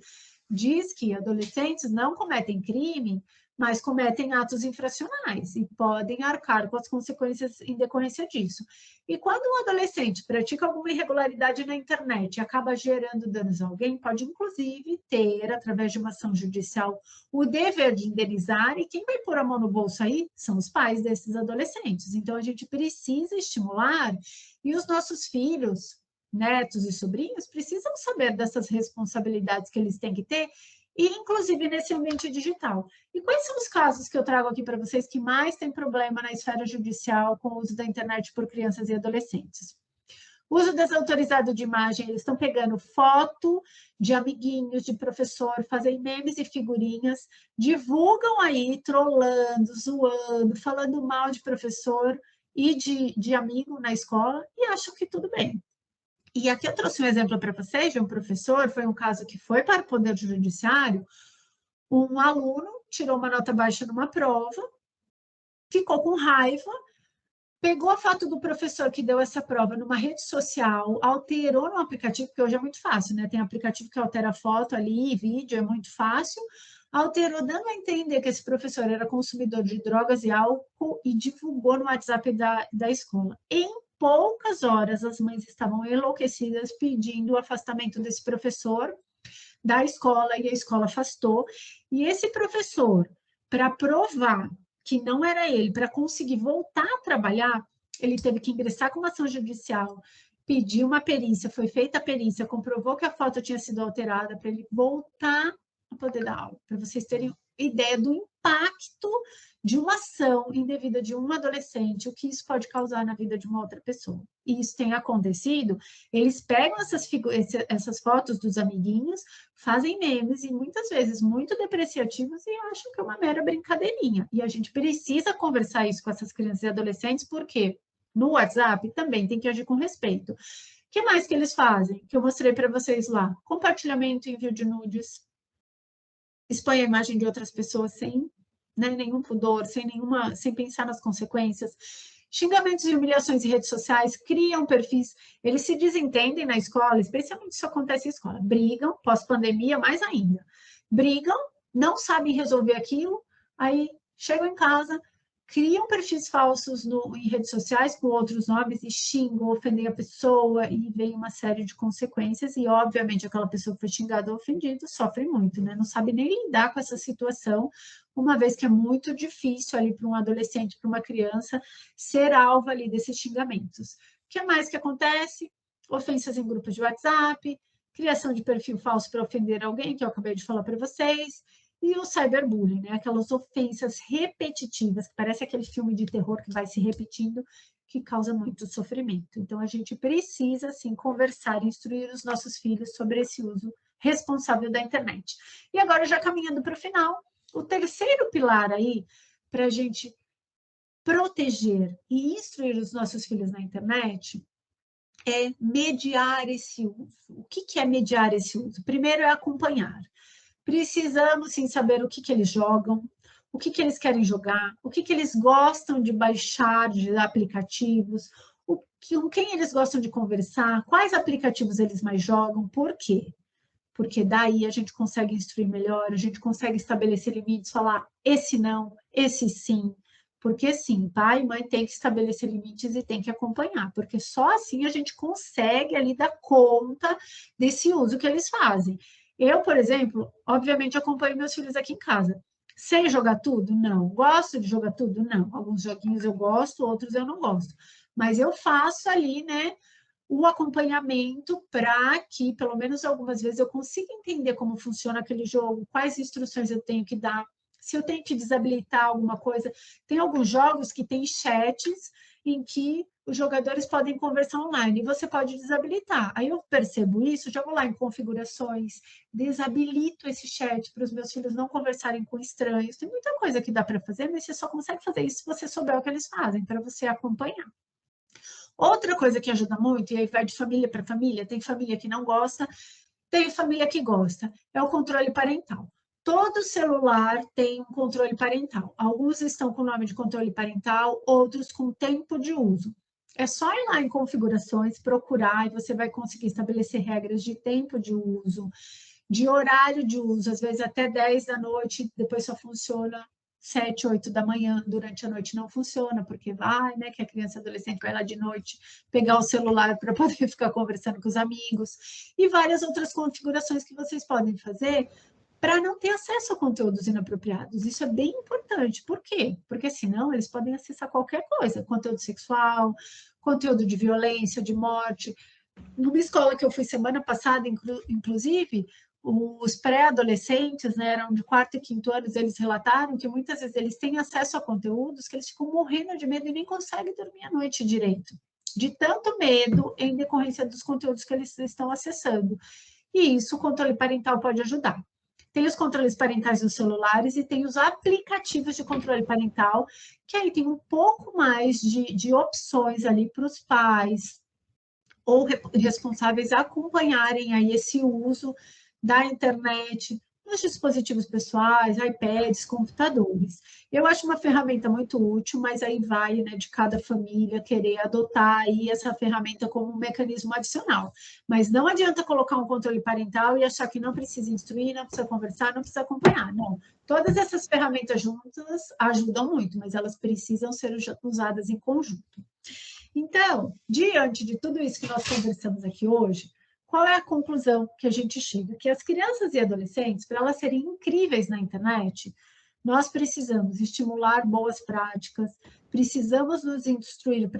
diz que adolescentes não cometem crime, mas cometem atos infracionais e podem arcar com as consequências em decorrência disso. E quando um adolescente pratica alguma irregularidade na internet e acaba gerando danos a alguém, pode inclusive ter, através de uma ação judicial, o dever de indenizar, e quem vai pôr a mão no bolso aí são os pais desses adolescentes. Então, a gente precisa estimular, e os nossos filhos, netos e sobrinhos precisam saber dessas responsabilidades que eles têm que ter e inclusive nesse ambiente digital. E quais são os casos que eu trago aqui para vocês que mais tem problema na esfera judicial com o uso da internet por crianças e adolescentes? Uso desautorizado de imagem, eles estão pegando foto de amiguinhos, de professor, fazem memes e figurinhas, divulgam aí, trollando, zoando, falando mal de professor e de amigo na escola e acham que tudo bem. E aqui eu trouxe um exemplo para vocês de um professor, foi um caso que foi para o Poder Judiciário, um aluno tirou uma nota baixa numa prova, ficou com raiva, pegou a foto do professor que deu essa prova numa rede social, alterou no aplicativo, porque hoje é muito fácil, né? Tem aplicativo que altera a foto ali, vídeo, é muito fácil. Alterou, dando a entender que esse professor era consumidor de drogas e álcool e divulgou no WhatsApp da escola. Em poucas horas, as mães estavam enlouquecidas pedindo o afastamento desse professor da escola e a escola afastou. E esse professor, para provar que não era ele, para conseguir voltar a trabalhar, ele teve que ingressar com uma ação judicial, pedir uma perícia, foi feita a perícia, comprovou que a foto tinha sido alterada para ele voltar a poder dar aula, para vocês terem ideia do impacto de uma ação indevida de um adolescente, o que isso pode causar na vida de uma outra pessoa. E isso tem acontecido, eles pegam essas fotos dos amiguinhos, fazem memes e muitas vezes muito depreciativos e acham que é uma mera brincadeirinha. E a gente precisa conversar isso com essas crianças e adolescentes, porque no WhatsApp também tem que agir com respeito. O que mais que eles fazem? Que eu mostrei para vocês lá. Compartilhamento e envio de nudes. Expõe a imagem de outras pessoas sem, né, nenhum pudor, sem pensar nas consequências. Xingamentos e humilhações em redes sociais, criam perfis, eles se desentendem na escola, especialmente isso acontece em escola, brigam, pós-pandemia, mais ainda, brigam, não sabem resolver aquilo, aí chegam em casa, criam perfis falsos em redes sociais com outros nomes e xingam, ofendem a pessoa e vem uma série de consequências e, obviamente, aquela pessoa que foi xingada ou ofendida sofre muito, né? Não sabe nem lidar com essa situação, uma vez que é muito difícil ali para um adolescente, para uma criança, ser alvo ali desses xingamentos. O que mais que acontece? Ofensas em grupos de WhatsApp, criação de perfil falso para ofender alguém, que eu acabei de falar para vocês, e o cyberbullying, né? Aquelas ofensas repetitivas, que parece aquele filme de terror que vai se repetindo, que causa muito sofrimento. Então, a gente precisa, sim, conversar e instruir os nossos filhos sobre esse uso responsável da internet. E agora, já caminhando para o final, o terceiro pilar aí, para a gente proteger e instruir os nossos filhos na internet, é mediar esse uso. O que é mediar esse uso? Primeiro é acompanhar. Precisamos, sim, saber o que eles jogam, o que eles querem jogar, o que eles gostam de baixar de aplicativos, com quem eles gostam de conversar, quais aplicativos eles mais jogam, por quê? Porque daí a gente consegue instruir melhor, a gente consegue estabelecer limites, falar esse não, esse sim, porque sim, pai e mãe tem que estabelecer limites e tem que acompanhar, porque só assim a gente consegue ali dar conta desse uso que eles fazem. Eu, por exemplo, obviamente acompanho meus filhos aqui em casa. Sei jogar tudo? Não. Gosto de jogar tudo? Não. Alguns joguinhos eu gosto, outros eu não gosto. Mas eu faço ali, né, o acompanhamento para que, pelo menos algumas vezes, eu consiga entender como funciona aquele jogo, quais instruções eu tenho que dar, se eu tenho que desabilitar alguma coisa. Tem alguns jogos que tem chats em que os jogadores podem conversar online e você pode desabilitar. Aí eu percebo isso, já vou lá em configurações, desabilito esse chat para os meus filhos não conversarem com estranhos. Tem muita coisa que dá para fazer, mas você só consegue fazer isso se você souber o que eles fazem, para você acompanhar. Outra coisa que ajuda muito, e aí vai de família para família, tem família que não gosta, tem família que gosta, é o controle parental. Todo celular tem um controle parental. Alguns estão com o nome de controle parental, outros com tempo de uso. É só ir lá em configurações, procurar, e você vai conseguir estabelecer regras de tempo de uso, de horário de uso, às vezes até 10 da noite, depois só funciona 7, 8 da manhã, durante a noite não funciona, porque vai, né, que a criança e adolescente vai lá de noite pegar o celular para poder ficar conversando com os amigos, e várias outras configurações que vocês podem fazer para não ter acesso a conteúdos inapropriados. Isso é bem importante. Por quê? Porque senão eles podem acessar qualquer coisa, conteúdo sexual, conteúdo de violência, de morte. Numa escola que eu fui semana passada, inclusive, os pré-adolescentes, né, eram de 4º e 5º anos, eles relataram que muitas vezes eles têm acesso a conteúdos que eles ficam morrendo de medo e nem conseguem dormir à noite direito, de tanto medo em decorrência dos conteúdos que eles estão acessando. E isso o controle parental pode ajudar. Tem os controles parentais dos celulares e tem os aplicativos de controle parental, que aí tem um pouco mais de opções ali para os pais ou responsáveis acompanharem aí esse uso da internet nos dispositivos pessoais, iPads, computadores. Eu acho uma ferramenta muito útil, mas aí vai, né, de cada família querer adotar aí essa ferramenta como um mecanismo adicional. Mas não adianta colocar um controle parental e achar que não precisa instruir, não precisa conversar, não precisa acompanhar. Não. Todas essas ferramentas juntas ajudam muito, mas elas precisam ser usadas em conjunto. Então, diante de tudo isso que nós conversamos aqui hoje, qual é a conclusão que a gente chega? Que as crianças e adolescentes, para elas serem incríveis na internet, nós precisamos estimular boas práticas, precisamos nos instruir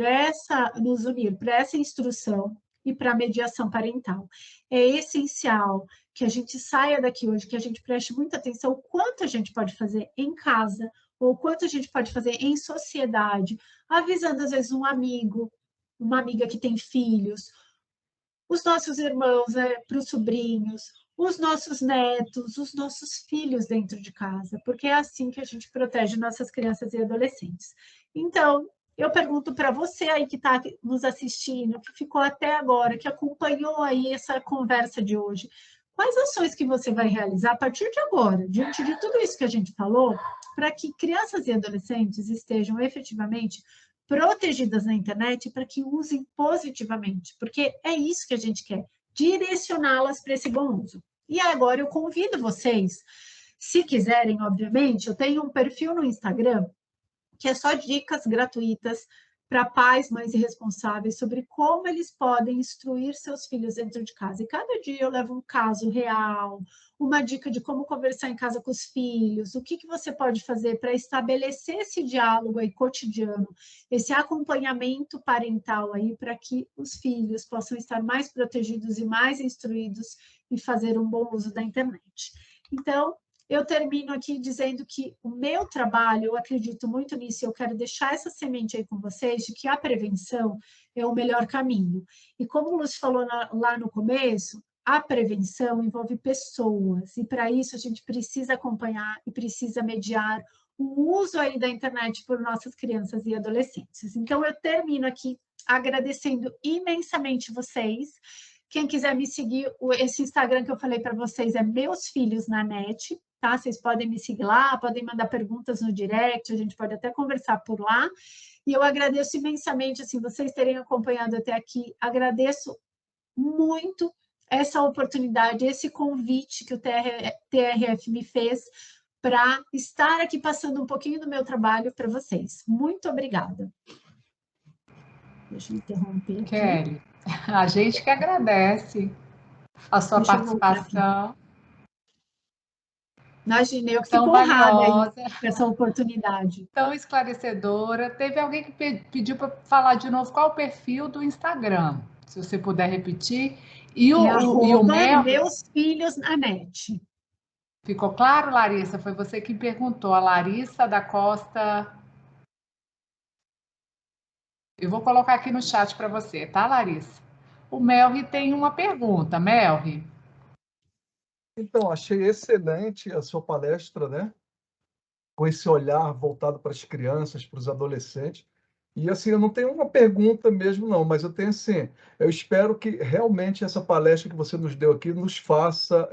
nos unir para essa instrução e para a mediação parental. É essencial que a gente saia daqui hoje, que a gente preste muita atenção o quanto a gente pode fazer em casa, ou o quanto a gente pode fazer em sociedade, avisando às vezes um amigo, uma amiga que tem filhos, os nossos irmãos, para os sobrinhos, os nossos netos, os nossos filhos dentro de casa, porque é assim que a gente protege nossas crianças e adolescentes. Então, eu pergunto para você aí que está nos assistindo, que ficou até agora, que acompanhou aí essa conversa de hoje, quais ações que você vai realizar a partir de agora, diante de tudo isso que a gente falou, para que crianças e adolescentes estejam efetivamente protegidas na internet para que usem positivamente, porque é isso que a gente quer, direcioná-las para esse bom uso. E agora eu convido vocês, se quiserem, obviamente, eu tenho um perfil no Instagram que é só dicas gratuitas para pais, mães e responsáveis sobre como eles podem instruir seus filhos dentro de casa. E cada dia eu levo um caso real, uma dica de como conversar em casa com os filhos, o que você pode fazer para estabelecer esse diálogo aí cotidiano, esse acompanhamento parental aí para que os filhos possam estar mais protegidos e mais instruídos e fazer um bom uso da internet. Então, eu termino aqui dizendo que o meu trabalho, eu acredito muito nisso, eu quero deixar essa semente aí com vocês, de que a prevenção é o melhor caminho. E como o Lúcio falou lá no começo, a prevenção envolve pessoas, e para isso a gente precisa acompanhar e precisa mediar o uso aí da internet por nossas crianças e adolescentes. Então, eu termino aqui agradecendo imensamente vocês. Quem quiser me seguir, esse Instagram que eu falei para vocês é Meus Filhos na Net, tá? Vocês podem me seguir lá, podem mandar perguntas no direct, a gente pode até conversar por lá. E eu agradeço imensamente, assim, vocês terem acompanhado até aqui. Agradeço muito essa oportunidade, esse convite que o TRF me fez para estar aqui passando um pouquinho do meu trabalho para vocês. Muito obrigada. Deixa eu interromper aqui. Kelly, a gente que agradece a sua participação. Imagina, eu que fico honrada com essa oportunidade. Tão esclarecedora. Teve alguém que pediu para falar de novo qual o perfil do Instagram, se você puder repetir. E o Mel... Meus Filhos na Net. Ficou claro, Larissa? Foi você que perguntou. A Larissa da Costa... Eu vou colocar aqui no chat para você, tá, Larissa? O Melri tem uma pergunta. Melri? Então, achei excelente a sua palestra, né? Com esse olhar voltado para as crianças, para os adolescentes. E, assim, eu não tenho uma pergunta mesmo, não, mas eu tenho, assim, eu espero que realmente essa palestra que você nos deu aqui nos faça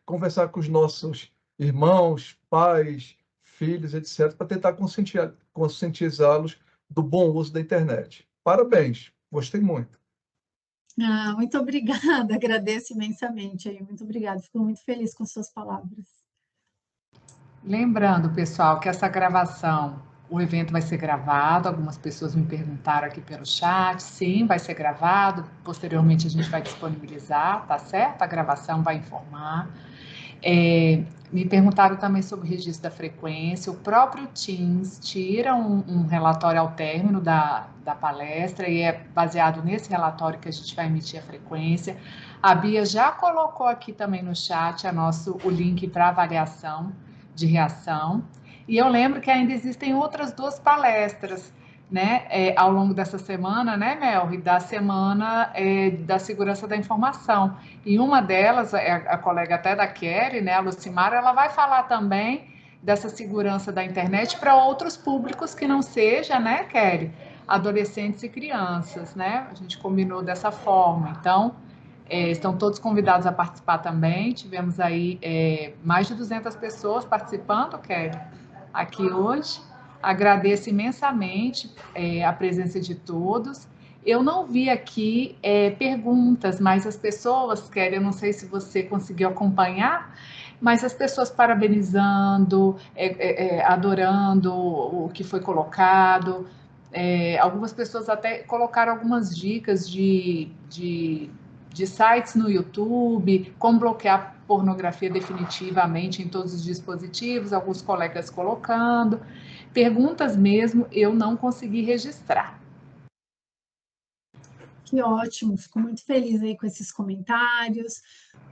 conversar com os nossos irmãos, pais, filhos, etc., para tentar conscientizá-los do bom uso da internet. Parabéns, gostei muito. Muito obrigada, agradeço imensamente aí, muito obrigada, fico muito feliz com suas palavras. Lembrando, pessoal, que essa gravação, o evento vai ser gravado, algumas pessoas me perguntaram aqui pelo chat, sim, vai ser gravado, posteriormente a gente vai disponibilizar, tá certo? A gravação vai informar. Me perguntaram também sobre o registro da frequência. O próprio Teams tira um relatório ao término da palestra e é baseado nesse relatório que a gente vai emitir a frequência. A Bia já colocou aqui também no chat o link para avaliação de reação. E eu lembro que ainda existem outras 2 palestras, né, ao longo dessa semana, né, Melri, da semana da segurança da informação. E uma delas, a colega até da Kelly, né, a Lucimara, ela vai falar também dessa segurança da internet para outros públicos que não seja, né, Kelly, adolescentes e crianças, né? A gente combinou dessa forma. Então, estão todos convidados a participar também. Tivemos aí mais de 200 pessoas participando, Kelly, aqui hoje. Agradeço imensamente a presença de todos. Eu não vi aqui perguntas, mas as pessoas, Kelly, eu não sei se você conseguiu acompanhar, mas as pessoas parabenizando, adorando o que foi colocado. Algumas pessoas até colocaram algumas dicas de sites no YouTube, como bloquear pornografia definitivamente em todos os dispositivos, alguns colegas colocando. Perguntas mesmo, eu não consegui registrar. Que ótimo, fico muito feliz aí com esses comentários.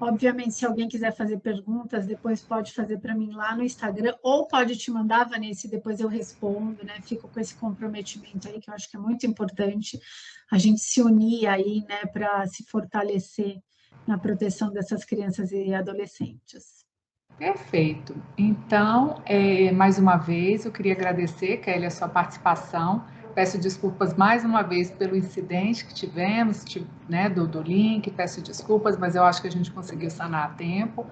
Obviamente, se alguém quiser fazer perguntas, depois pode fazer para mim lá no Instagram, ou pode te mandar, Vanessa, e depois eu respondo, né? Fico com esse comprometimento aí, que eu acho que é muito importante a gente se unir aí, né, para se fortalecer na proteção dessas crianças e adolescentes. Perfeito. Então, mais uma vez, eu queria agradecer, Kelly, a sua participação. Peço desculpas mais uma vez pelo incidente que tivemos, né, do link, peço desculpas, mas eu acho que a gente conseguiu sanar a tempo.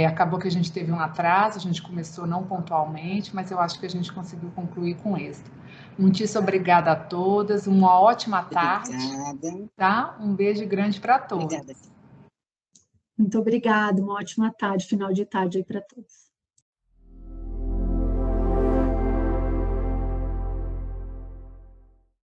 Acabou que a gente teve um atraso, a gente começou não pontualmente, mas eu acho que a gente conseguiu concluir com êxito. Muitíssimo obrigada a todas, uma ótima tarde. Obrigada. Tá? Um beijo grande para todos. Obrigada. Muito obrigada, uma ótima tarde, final de tarde aí para todos.